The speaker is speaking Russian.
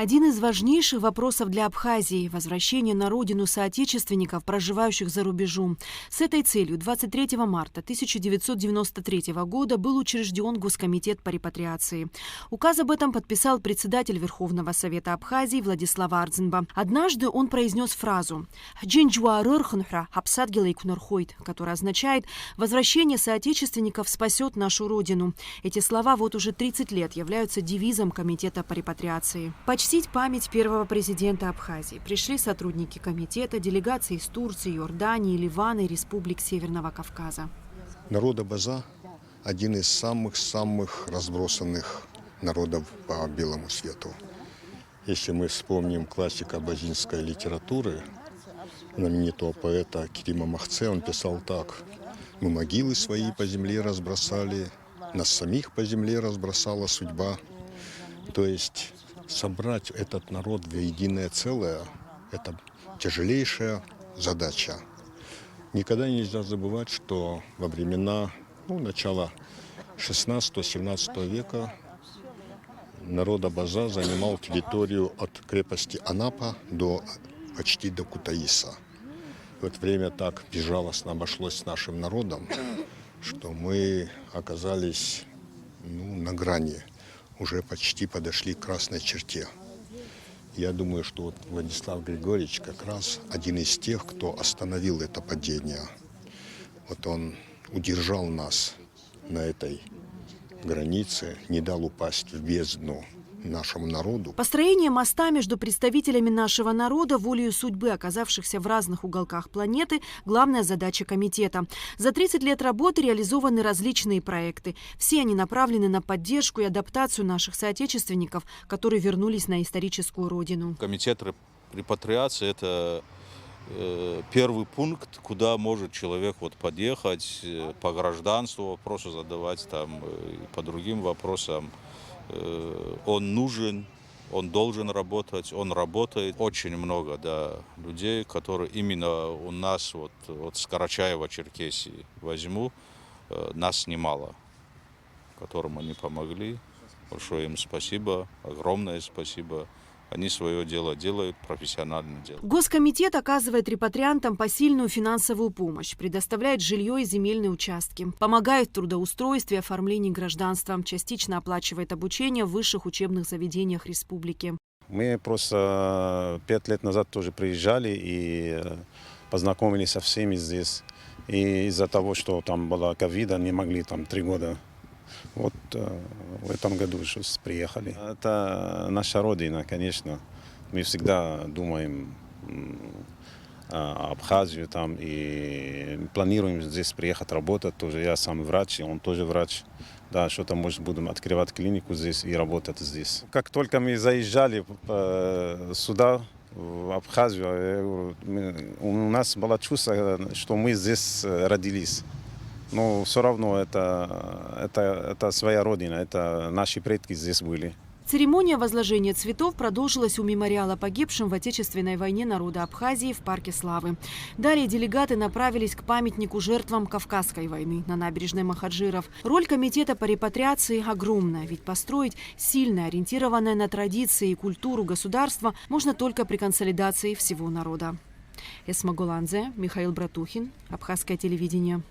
Один из важнейших вопросов для Абхазии – возвращение на родину соотечественников, проживающих за рубежом. С этой целью 23 марта 1993 года был учрежден Госкомитет по репатриации. Указ об этом подписал председатель Верховного Совета Абхазии Владислав Ардзинба. Однажды он произнес фразу которая означает «возвращение соотечественников спасет нашу родину». Эти слова вот уже 30 лет являются девизом Комитета по репатриации. Почтить память первого президента Абхазии пришли сотрудники комитета, делегации из Турции, Иордании, Ливана и республик Северного Кавказа. Народ Абаза – один из самых разбросанных народов по белому свету. Если мы вспомним классика абазинской литературы, знаменитого поэта Керима Махце, он писал так: «Мы могилы свои по земле разбросали, нас самих по земле разбросала судьба». То есть собрать этот народ в единое целое – это тяжелейшая задача. Никогда нельзя забывать, что во времена начала 16-17 века народ Абаза занимал территорию от крепости Анапа почти до Кутаиса. В это время так безжалостно обошлось с нашим народом, что мы оказались на грани, уже почти подошли к красной черте. Я думаю, что Владислав Григорьевич как раз один из тех, кто остановил это падение. Он удержал нас на этой границе, не дал упасть в бездну нашему народу. Построение моста между представителями нашего народа, волею судьбы, оказавшихся в разных уголках планеты, главная задача комитета. За 30 лет работы реализованы различные проекты. Все они направлены на поддержку и адаптацию наших соотечественников, которые вернулись на историческую родину. Комитет репатриации – это первый пункт, куда может человек подъехать по гражданству, вопросы задавать, по другим вопросам. Он нужен, он должен работать, он работает. Очень много людей, которые именно у нас, с Карачаева-Черкесии возьму, нас немало, которым они помогли. Большое им спасибо, огромное спасибо. Они свое дело делают, профессионально делают. Госкомитет оказывает репатриантам посильную финансовую помощь, предоставляет жилье и земельные участки, помогает в трудоустройстве и оформлении гражданства, частично оплачивает обучение в высших учебных заведениях республики. Мы просто 5 лет назад тоже приезжали и познакомились со всеми здесь. И из-за того, что там была ковида, не могли 3 года. В этом году сейчас приехали. Это наша родина, конечно. Мы всегда думаем о Абхазии и планируем здесь приехать работать тоже. Я сам врач, и он тоже врач. Да, что-то, может, будем открывать клинику здесь и работать здесь. Как только мы заезжали сюда, в Абхазию, у нас было чувство, что мы здесь родились. Но все равно это своя родина, это наши предки здесь были. Церемония возложения цветов продолжилась у мемориала погибшим в Отечественной войне народа Абхазии в Парке Славы. Далее делегаты направились к памятнику жертвам Кавказской войны на набережной Махаджиров. Роль комитета по репатриации огромная, ведь построить сильное, ориентированное на традиции и культуру государство можно только при консолидации всего народа. Эсма Голанзе, Михаил Братухин, Абхазское телевидение.